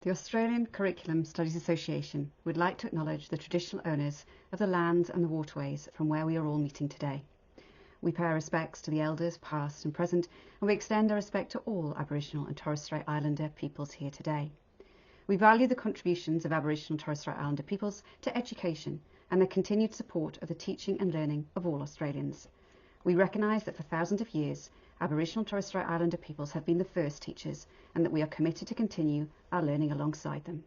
The Australian Curriculum Studies Association would like to acknowledge the traditional owners of the lands and the waterways from where we are all meeting today. We pay our respects to the elders past and present, and we extend our respect to all Aboriginal and Torres Strait Islander peoples here today. We value the contributions of Aboriginal and Torres Strait Islander peoples to education and their continued support of the teaching and learning of all Australians. We recognise that for thousands of years, Aboriginal and Torres Strait Islander peoples have been the first teachers, and that we are committed to continue our learning alongside them.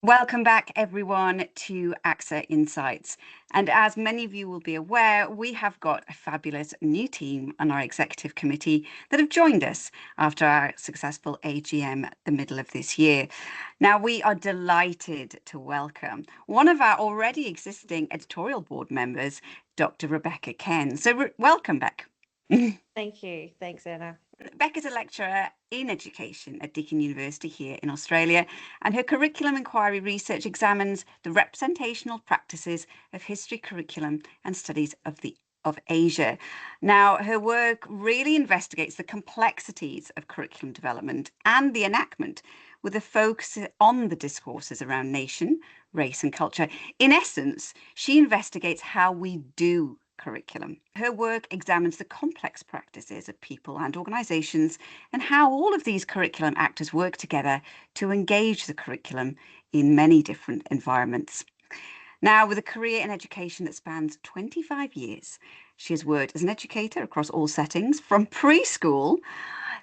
Welcome back, everyone, to ACSA Insights. And as many of you will be aware, we have got a fabulous new team on our executive committee that have joined us after our successful AGM the middle of this year. Now, we are delighted to welcome one of our already existing editorial board members, Dr. Rebecca Cairns. So welcome, Beck. Thank you. Thanks, Anna. Beck is a lecturer in education at Deakin University here in Australia, and her curriculum inquiry research examines the representational practices of history curriculum and studies of Asia. Now, her work really investigates the complexities of curriculum development and the enactment, with a focus on the discourses around nation, race, and culture. In essence, she investigates how we do curriculum. Her work examines the complex practices of people and organisations and how all of these curriculum actors work together to engage the curriculum in many different environments. Now, with a career in education that spans 25 years, she has worked as an educator across all settings, from preschool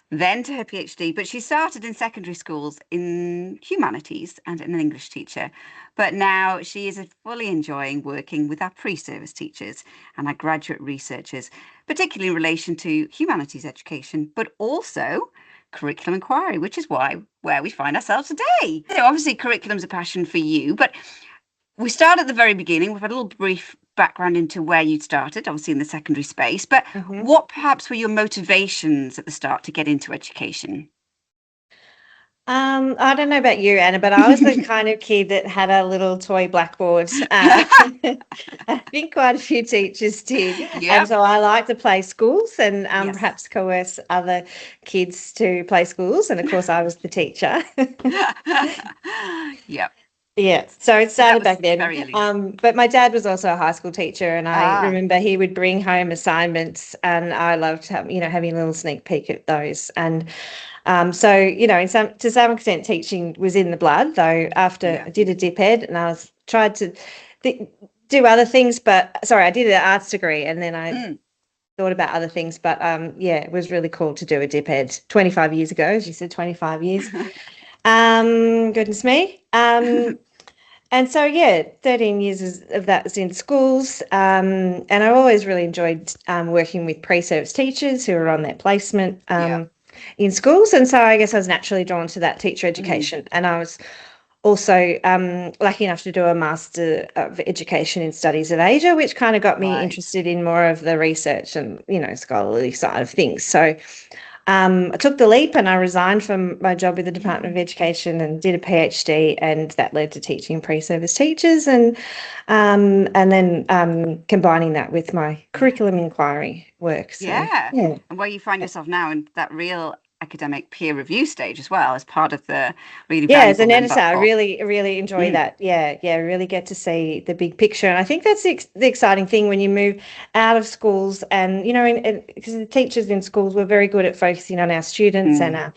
then to her PhD, but she started in secondary schools in humanities and an English teacher. But now she is fully enjoying working with our pre-service teachers and our graduate researchers, particularly in relation to humanities education, but also curriculum inquiry, which is where we find ourselves today. So obviously curriculum's a passion for you, but we start at the very beginning. We've had a little brief background into where you'd started, obviously in the secondary space, but what perhaps were your motivations at the start to get into education? I don't know about you, Anna, but I was the kind of kid that had a little toy blackboard. I think quite a few teachers did. Yep. And so I like to play schools and Yes. perhaps coerce other kids to play schools. And of course, I was the teacher. Yep. Yeah, so it started back then. very early. But my dad was also a high school teacher, and I Ah. remember he would bring home assignments, and I loved having a little sneak peek at those. And so to some extent, teaching was in the blood. Though after I did a dip ed, and I tried to do other things, but I did an arts degree, and then I thought about other things. But it was really cool to do a dip ed 25 years ago, as you said, 25 years. Goodness me. And so, 13 years of that was in schools. And I always really enjoyed working with pre-service teachers who were on their placement in schools. And so I guess I was naturally drawn to that teacher education. And I was also lucky enough to do a Master of Education in Studies of Asia, which kind of got me interested in more of the research and, scholarly side of things. So I took the leap and I resigned from my job with the Department of Education and did a PhD, and that led to teaching pre-service teachers and then combining that with my curriculum inquiry work. So, and where you find yourself now in that real academic peer review stage as well, as part of the really as an editor, I really enjoy that. Really get to see the big picture, and I think that's the exciting thing when you move out of schools, and because the teachers in schools were very good at focusing on our students and our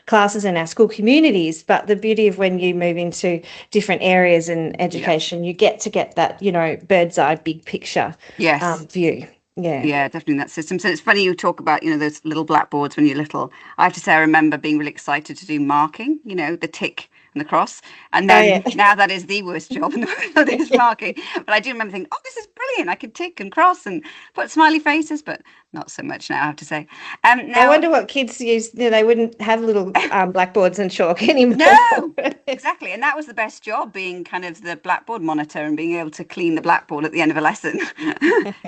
classes and our school communities, but the beauty of when you move into different areas in education, you get that bird's eye big picture view. Yeah, definitely in that system. So it's funny you talk about, those little blackboards when you're little. I have to say, I remember being really excited to do marking, the tick and the cross. And then now that is the worst job in the world, is marking. But I do remember thinking, oh, this is brilliant. I could tick and cross and put smiley faces, but not so much now, I have to say. Now, I wonder what kids use. They wouldn't have little blackboards and chalk anymore. No, Exactly. And that was the best job, being kind of the blackboard monitor and being able to clean the blackboard at the end of a lesson.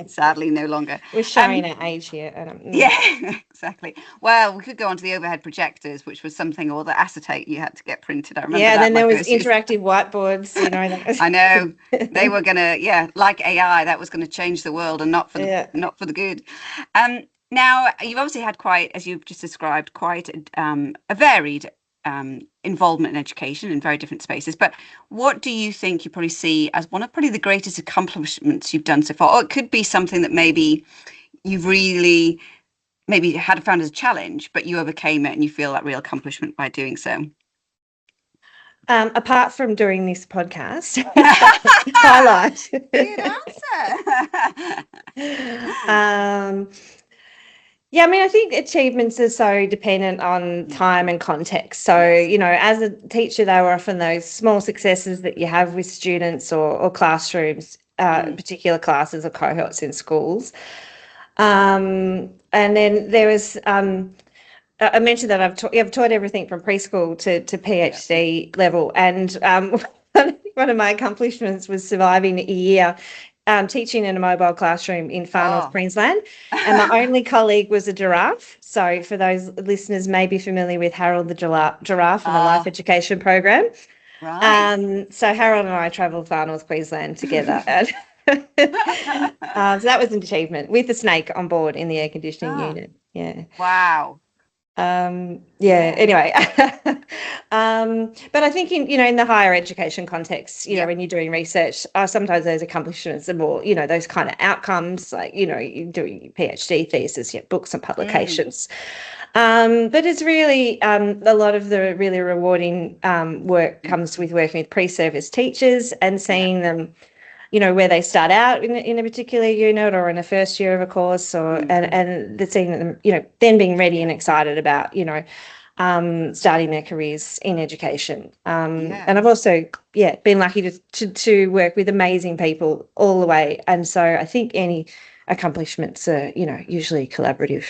Sadly, no longer. We're showing our age here. Yeah, exactly. Well, we could go on to the overhead projectors, which was something, or the acetate you had to get printed. I remember Yeah, that then my there was first year. interactive whiteboards, that was I know they were gonna, yeah, like AI, that was gonna change the world, and yeah. not for the good. Now you've obviously had quite, as you've just described, quite a varied involvement in education in very different spaces. But what do you think you probably see as one of probably the greatest accomplishments you've done so far? Or it could be something that maybe you've really maybe had found as a challenge, but you overcame it and you feel that real accomplishment by doing so. Apart from doing this podcast, highlight. Good answer. Yeah, I mean, I think achievements are so dependent on time and context. So, as a teacher, they were often those small successes that you have with students or classrooms, particular classes or cohorts in schools. And then there was, I mentioned that I've taught everything from preschool to PhD level. And one of my accomplishments was surviving a year teaching in a mobile classroom in far north Queensland, and my only colleague was a giraffe. So for those listeners may be familiar with Harold the giraffe and the life education program. Right. So Harold and I travelled far north Queensland together. So that was an achievement, with the snake on board in the air conditioning unit. Yeah. Wow. Anyway, but I think in the higher education context, when you're doing research, sometimes those accomplishments are more, those kind of outcomes, like, you're doing your PhD thesis, you have books and publications. But it's really a lot of the really rewarding work comes with working with pre-service teachers and seeing them, where they start out in a particular unit or in the first year of a course, or and the seeing them, then being ready and excited about, starting their careers in education. And I've also, been lucky to work with amazing people all the way. And so I think any accomplishments are, usually collaborative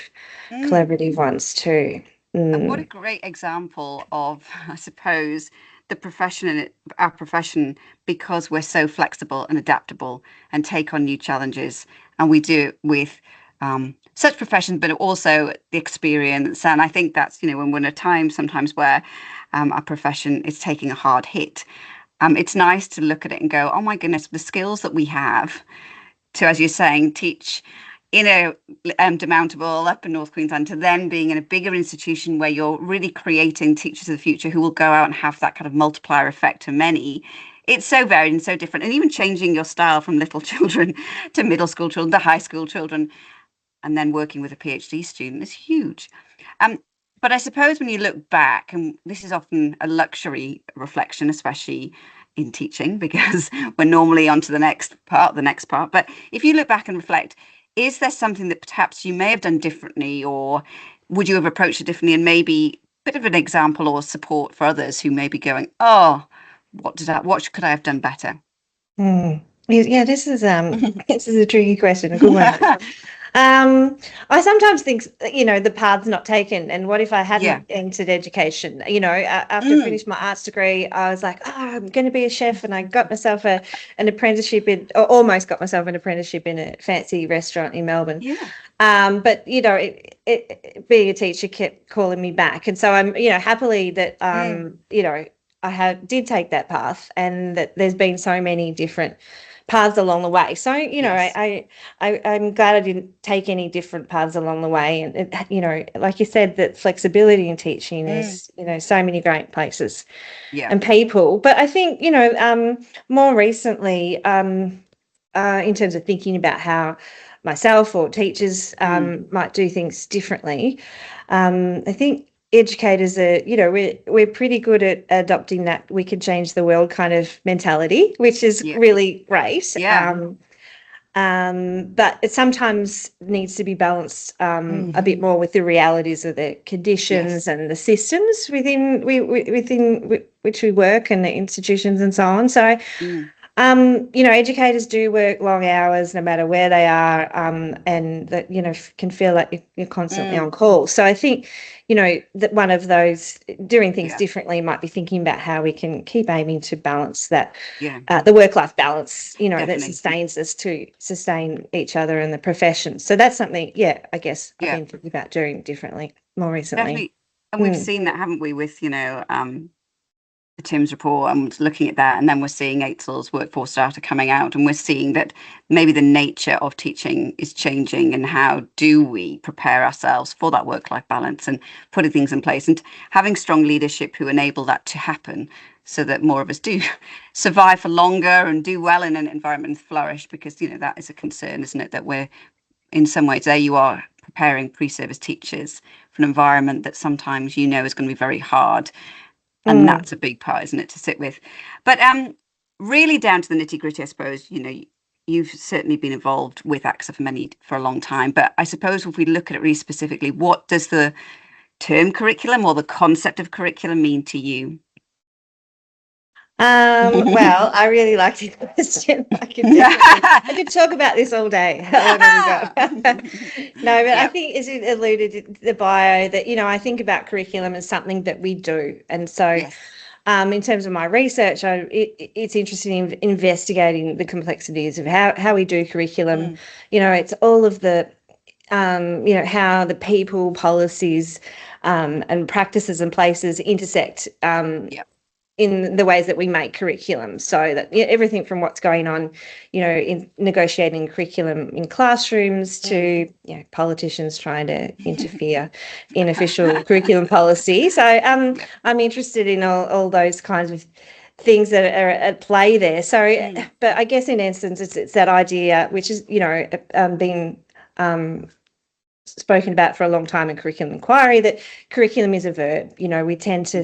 ones too. And what a great example of, I suppose, the profession and our profession, because we're so flexible and adaptable and take on new challenges, and we do it with such profession, but also the experience. And I think that's, when we're in a time sometimes where our profession is taking a hard hit, it's nice to look at it and go, oh my goodness, the skills that we have to, as you're saying, teach in a demountable up in North Queensland, to then being in a bigger institution where you're really creating teachers of the future who will go out and have that kind of multiplier effect to many. It's so varied and so different, and even changing your style from little children to middle school children to high school children, and then working with a PhD student is huge. But I suppose when you look back, and this is often a luxury reflection, especially in teaching, because we're normally on to the next part. But if you look back and reflect, is there something that perhaps you may have done differently, or would you have approached it differently, and maybe a bit of an example or support for others who may be going, oh, what could I have done better? Yeah, this is a tricky question, a good one. I sometimes think, the path's not taken, and what if I hadn't entered education? After I finished my arts degree, I was like, oh, I'm going to be a chef, and I got myself an apprenticeship or almost got myself an apprenticeship in a fancy restaurant in Melbourne. But being a teacher kept calling me back, and so I'm happily that did take that path, and that there's been so many different paths along the way. So, I'm glad I didn't take any different paths along the way. And, like you said, that flexibility in teaching is, so many great places and people. But I think, more recently, in terms of thinking about how myself or teachers might do things differently, I think educators are, we're pretty good at adopting that we can change the world kind of mentality, which is really great. But it sometimes needs to be balanced a bit more with the realities of the conditions and the systems within which we work, and the institutions and so on. So Educators do work long hours no matter where they are, and that, can feel like you're constantly on call. So I think, that one of those doing things Yeah. differently might be thinking about how we can keep aiming to balance that, Yeah. the work-life balance, that Definitely. sustains us to sustain each other and the profession. So that's something, I guess I've Yeah. been thinking about doing differently more recently. Definitely. And we've Mm. seen that, haven't we, with, the Tim's report and looking at that, and then we're seeing ACSA's workforce data coming out, and we're seeing that maybe the nature of teaching is changing, and how do we prepare ourselves for that work-life balance and putting things in place and having strong leadership who enable that to happen, so that more of us do survive for longer and do well in an environment and flourish, because that is a concern, isn't it, that we're in some ways there you are preparing pre-service teachers for an environment that sometimes is going to be very hard, and Mm. that's a big part, isn't it, to sit with. But really down to the nitty gritty, I suppose. You've certainly been involved with ACSA for a long time. But I suppose if we look at it really specifically, what does the term curriculum or the concept of curriculum mean to you? Well, I really like this question. I could talk about this all day. How long have we got? No, but I Yep. think, as it alluded to the bio, that, I think about curriculum as something that we do. And so, Yes. in terms of my research, it's interesting in investigating the complexities of how we do curriculum. Mm. It's all of the, how the people, policies, and practices and places intersect, Yep. in the ways that we make curriculum. So that, everything from what's going on, in negotiating curriculum in classrooms to, politicians trying to interfere in official curriculum policy. So Yep. I'm interested in all those kinds of things that are at play there. So, Mm. but I guess in essence, it's that idea, which is, being spoken about for a long time in curriculum inquiry, that curriculum is a verb. We tend to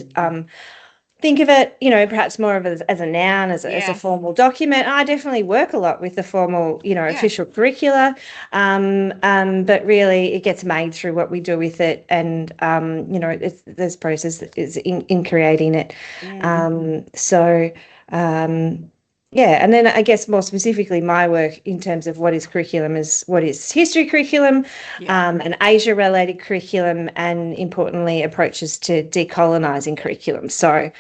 think of it, perhaps more of as a noun, as a Yes. formal document. I definitely work a lot with the formal, Yeah. official curricula, but really it gets made through what we do with it, and this process that is in creating it. So. And then I guess more specifically, my work in terms of what is curriculum is what is history curriculum, Yeah. and Asia-related curriculum, and importantly, approaches to decolonising curriculum. So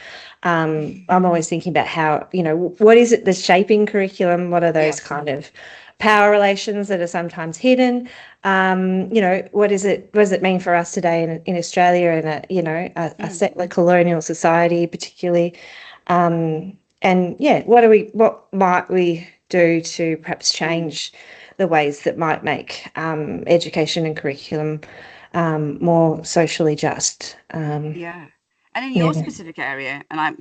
I'm always thinking about how, what is it that's shaping curriculum? What are those Yes. kind of power relations that are sometimes hidden? What does it mean for us today in Australia, in a settler colonial society, particularly? And what might we do to perhaps change the ways that might make education and curriculum more socially just? Yeah. And in your Yeah. specific area, and I'm,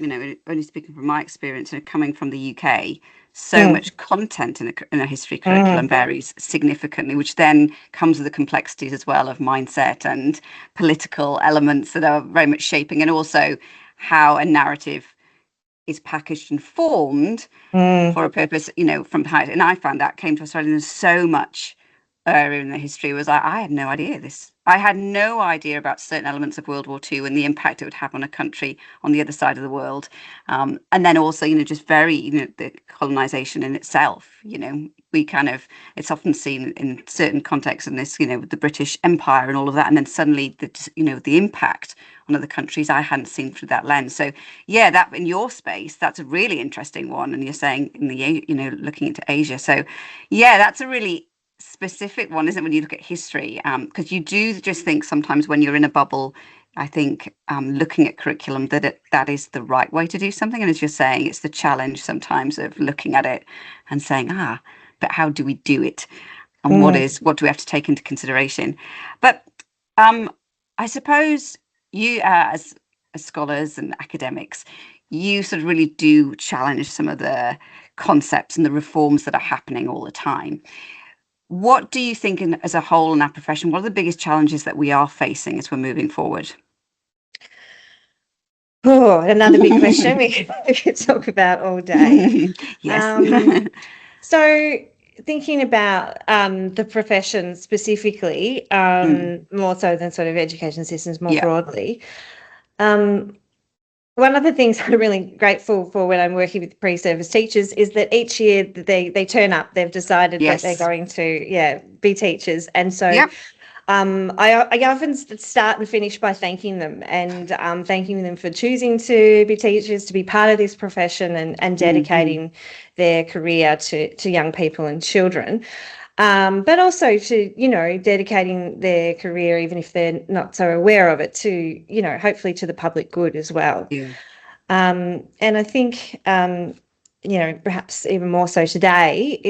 only speaking from my experience, coming from the UK, so Mm, much content in a history curriculum mm, varies significantly, which then comes with the complexities as well of mindset and political elements that are very much shaping, and also how a narrative is packaged and formed mm, for a purpose, from behind. And I found that came to Australia, and there's so much area in the history was like, I had no idea this. I had no idea about certain elements of World War II and the impact it would have on a country on the other side of the world. And then also, just very, the colonization in itself, we kind of, it's often seen in certain contexts in this, with the British Empire and all of that. And then suddenly, the impact on other countries I hadn't seen through that lens. So yeah, that in your space, that's a really interesting one. And you're saying in the, looking into Asia. So yeah, that's a really specific one, isn't it, when you look at history? Because you do just think sometimes when you're in a bubble, I think looking at curriculum that is the right way to do something. And as you're saying, it's the challenge sometimes of looking at it and saying, but how do we do it? And what mm. do we have to take into consideration? But um, I suppose you, as scholars and academics, you sort of really do challenge some of the concepts and the reforms that are happening all the time. What do you think, as a whole in our profession, what are the biggest challenges that we are facing as we're moving forward? Oh, another big question we could talk about all day. Yes. Um, so thinking about the profession specifically, Mm, more so than sort of education systems more yeah. broadly, um, one of the things I'm really grateful for when I'm working with pre-service teachers is that each year they turn up, they've decided that they're Yes. going to, be teachers. And so Yep. I often start and finish by thanking them and thanking them for choosing to be teachers, to be part of this profession and dedicating their career to young people and children. But also to, dedicating their career, even if they're not so aware of it, to, hopefully to the public good as well. Yeah. And I think, perhaps even more so today,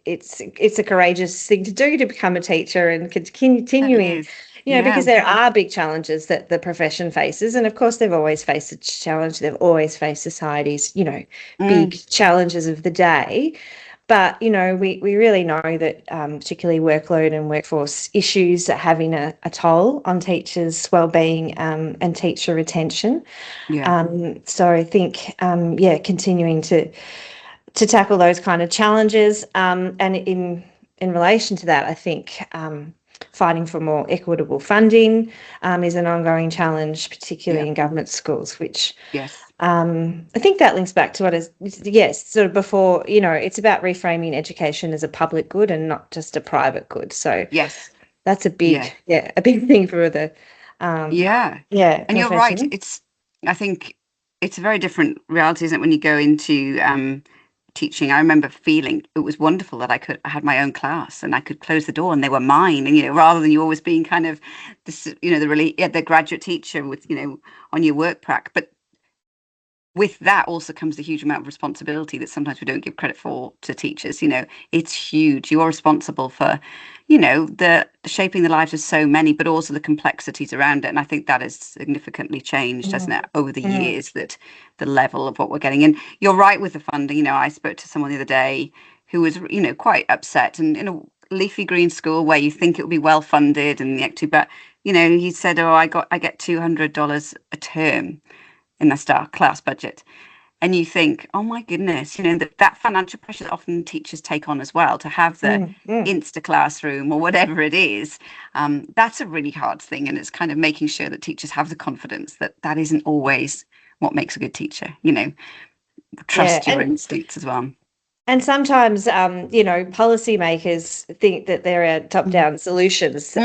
it's a courageous thing to do, to become a teacher and It continuing, is. Yeah. because there are big challenges that the profession faces. And of course, they've always faced a challenge. They've always faced society's, big challenges of the day. But, we really know that particularly workload and workforce issues are having a toll on teachers' wellbeing and teacher retention. Yeah. So I think, continuing to tackle those kind of challenges, and in relation to that, I think fighting for more equitable funding is an ongoing challenge, particularly Yeah. in government schools, which Yes. I think that links back to what is, yes, sort of before, it's about reframing education as a public good and not just a private good. So Yes. that's Yeah. a big thing for the, Yeah. And you're right. profession. I think it's a very different reality, isn't it, when you go into teaching? I remember feeling it was wonderful that I had my own class and I could close the door and they were mine. And, rather than you always being kind of this, the graduate teacher with, on your work prac. But with that also comes a huge amount of responsibility that sometimes we don't give credit for to teachers. It's huge. You are responsible for, the shaping the lives of so many, but also the complexities around it. And I think that has significantly changed, hasn't it, over the years, that the level of what we're getting. And you're right with the funding. I spoke to someone the other day who was, quite upset, and in a leafy green school where you think it would be well funded and the but he said, oh, I get $200 a term in the star class budget. And you think, oh my goodness, that financial pressure that often teachers take on as well, to have the Insta classroom or whatever it is. That's a really hard thing. And it's kind of making sure that teachers have the confidence that that isn't always what makes a good teacher. Trust your instincts as well. And sometimes, policymakers think that there are top-down solutions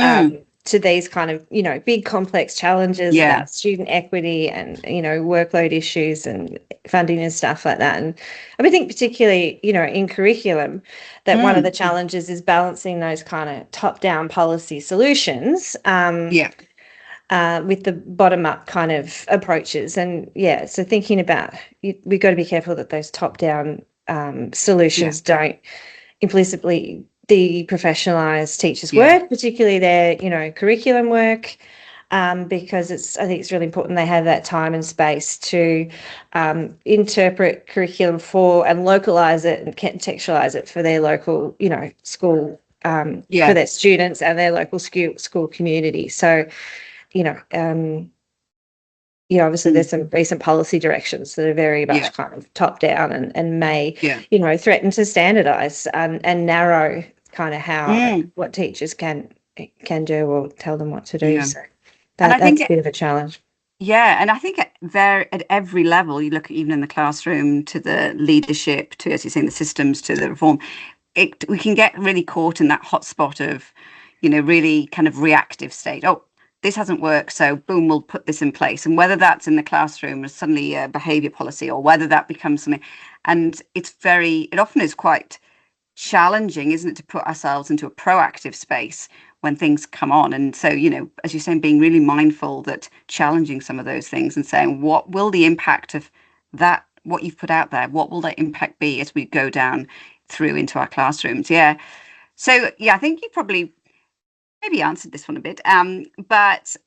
to these kind of, big complex challenges Yeah. about student equity and, workload issues and funding and stuff like that. And I think particularly, in curriculum, that one of the challenges is balancing those kind of top-down policy solutions with the bottom-up kind of approaches. And, so thinking about, we've got to be careful that those top-down solutions don't implicitly deprofessionalize teachers' work, particularly their, curriculum work, because I think it's really important they have that time and space to interpret curriculum for and localize it and contextualize it for their local, school, for their students and their local school community. So, obviously there's some recent policy directions that are very much kind of top down and may, threaten to standardise and narrow kind of what teachers can do or tell them what to do. Yeah. So that's a bit of a challenge. Yeah, and I think at every level, you look at even in the classroom, to the leadership, to, as you're saying, the systems, to the reform, we can get really caught in that hotspot of, really kind of reactive state. Oh, this hasn't worked, so boom, we'll put this in place. And whether that's in the classroom or suddenly a behaviour policy, or whether that becomes something, and it often is quite challenging, isn't it, to put ourselves into a proactive space when things come on. And so, as you're saying, being really mindful that challenging some of those things and saying, what will the impact of that, what you've put out there, what will that impact be as we go down through into our classrooms? Yeah. So, I think you probably maybe answered this one a bit, but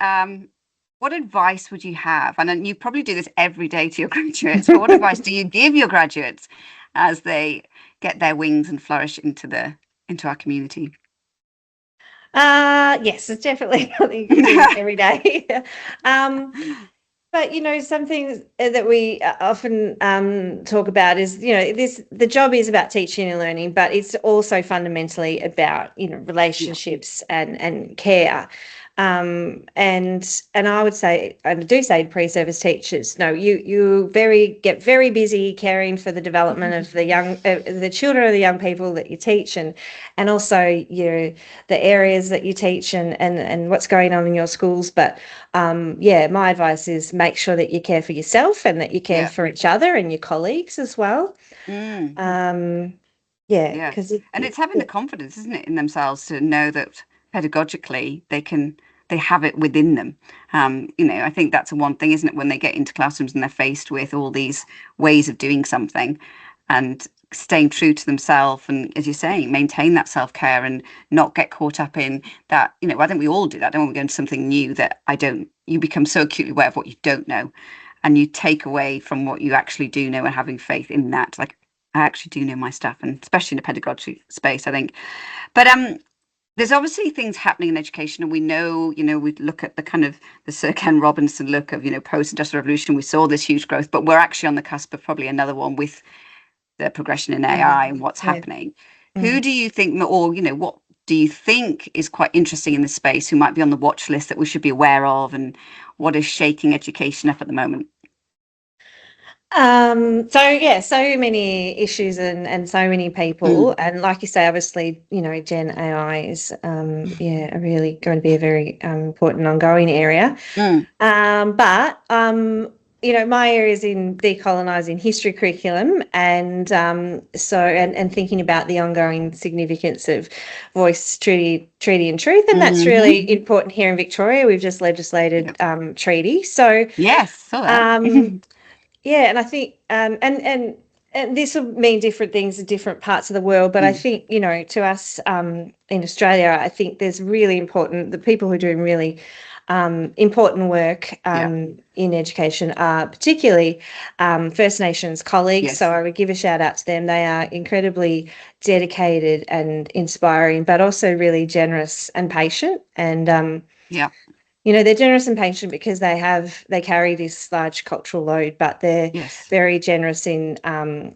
what advice would you have? And you probably do this every day to your graduates, but what advice do you give your graduates as they get their wings and flourish into our community? Yes, it's definitely something you do every day. But, something that we often talk about is, the job is about teaching and learning, but it's also fundamentally about, relationships and care. And I would say, and I do say to pre-service teachers, no, you get very busy caring for the development of the children or the young people that you teach, and also the areas that you teach, and what's going on in your schools. But my advice is make sure that you care for yourself and that you care for each other and your colleagues as well. Mm. Yeah. Because And it's having the confidence, isn't it, in themselves to know that pedagogically they have it within them. I think that's one thing, isn't it, when they get into classrooms and they're faced with all these ways of doing something and staying true to themselves and, as you're saying, maintain that self-care and not get caught up in that. I think we all do that. Don't we go into something new that you become so acutely aware of what you don't know and you take away from what you actually do know, and having faith in that. Like, I actually do know my stuff, and especially in the pedagogy space, I think. But there's obviously things happening in education, and we know, we look at the kind of the Sir Ken Robinson look of, post-industrial revolution. We saw this huge growth, but we're actually on the cusp of probably another one with the progression in AI and what's happening. Who do you think, or what do you think is quite interesting in this space? Who might be on the watch list that we should be aware of, and what is shaking education up at the moment? So many issues and so many people, and like you say, obviously, Gen AI is really going to be a very important ongoing area. But my area is in decolonising history curriculum, and and thinking about the ongoing significance of voice, treaty and truth, and that's really important here in Victoria. We've just legislated treaty, so yes, saw that. yeah, and I think and this will mean different things in different parts of the world, but I think, to us in Australia, I think there's really important, the people who are doing really important work in education are particularly First Nations colleagues. Yes. So I would give a shout out to them. They are incredibly dedicated and inspiring, but also really generous and patient. And they're generous and patient because they carry this large cultural load, but they're very generous in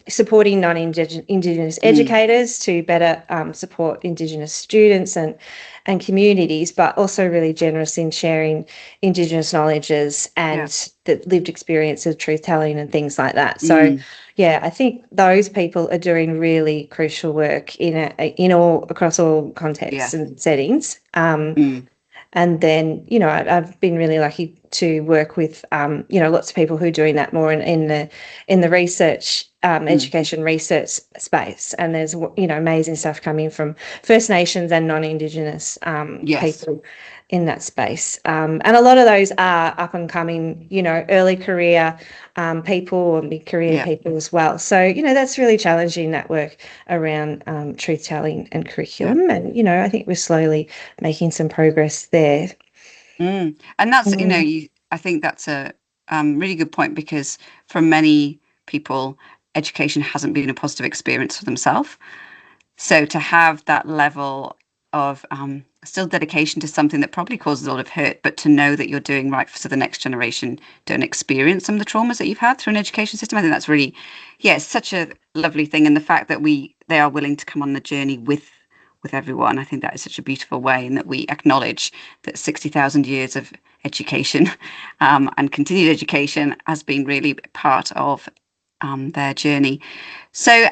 supporting non-Indigenous educators to better support Indigenous students and communities, but also really generous in sharing Indigenous knowledges and the lived experience of truth telling and things like that. So, I think those people are doing really crucial work across all contexts and settings. And then, I've been really lucky to work with, lots of people who are doing that more in the research, education research space. And there's, amazing stuff coming from First Nations and non-Indigenous people in that space. And a lot of those are up and coming, early career people and mid-career people as well. So, that's really challenging, that work around truth-telling and curriculum. And, I think we're slowly making some progress there. And that's, I think that's a really good point, because for many people, education hasn't been a positive experience for themselves. So to have that level of still dedication to something that probably causes a lot of hurt, but to know that you're doing right so the next generation don't experience some of the traumas that you've had through an education system, I think that's really, it's such a lovely thing. And the fact that they are willing to come on the journey with everyone, I think that is such a beautiful way, and that we acknowledge that 60,000 years of education and continued education has been really part of their journey. So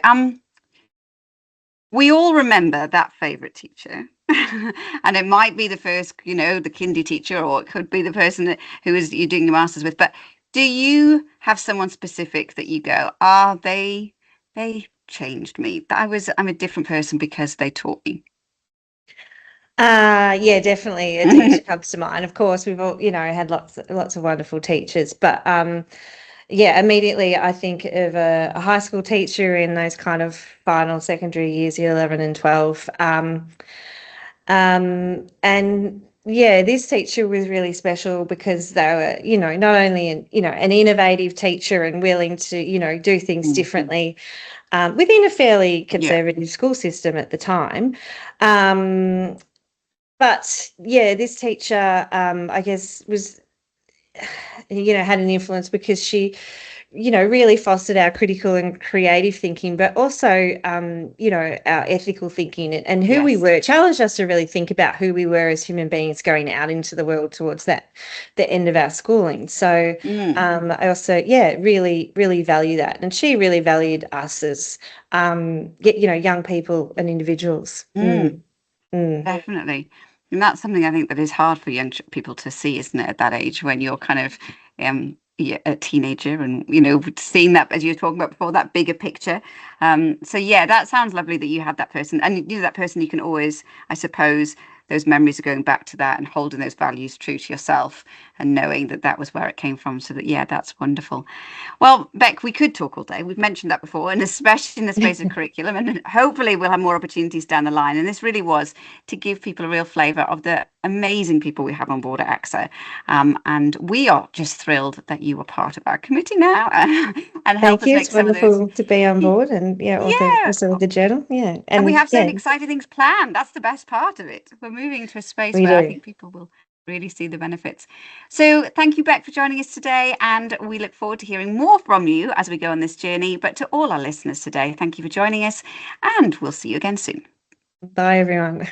we all remember that favourite teacher. And it might be the first, the kindy teacher, or it could be the person who is you're doing your masters with. But do you have someone specific that you go, they changed me? I'm a different person because they taught me. Definitely a teacher comes to mind. Of course, we've all, had lots of wonderful teachers, but immediately I think of a high school teacher in those kind of final secondary years, year 11 and 12. This teacher was really special because they were, not only an innovative teacher and willing to, do things differently within a fairly conservative school system at the time. But this teacher, I guess, was, had an influence because she really fostered our critical and creative thinking, but also, our ethical thinking and who we were, challenged us to really think about who we were as human beings going out into the world towards the end of our schooling. So I also, really, really value that. And she really valued us as, young people and individuals. Definitely. And that's something I think that is hard for young people to see, isn't it, at that age when you're kind of a teenager and, seeing that, as you were talking about before, that bigger picture. So, yeah, that sounds lovely that you had that person. And, that person you can always, I suppose, those memories are going back to that and holding those values true to yourself and knowing that that was where it came from. So that, yeah, that's wonderful. Well, Beck, we could talk all day. We've mentioned that before, and especially in the space of curriculum, and hopefully we'll have more opportunities down the line. And this really was to give people a real flavour of the amazing people we have on board at ACSA. And we are just thrilled that you are part of our committee now and help us make It's some of wonderful those. to be on board and also with the journal. Yeah. And we have some exciting things planned. That's the best part of it. We're moving to a space where I think people will really see the benefits. So thank you, Beck, for joining us today. And we look forward to hearing more from you as we go on this journey. But to all our listeners today, thank you for joining us. And we'll see you again soon. Bye, everyone.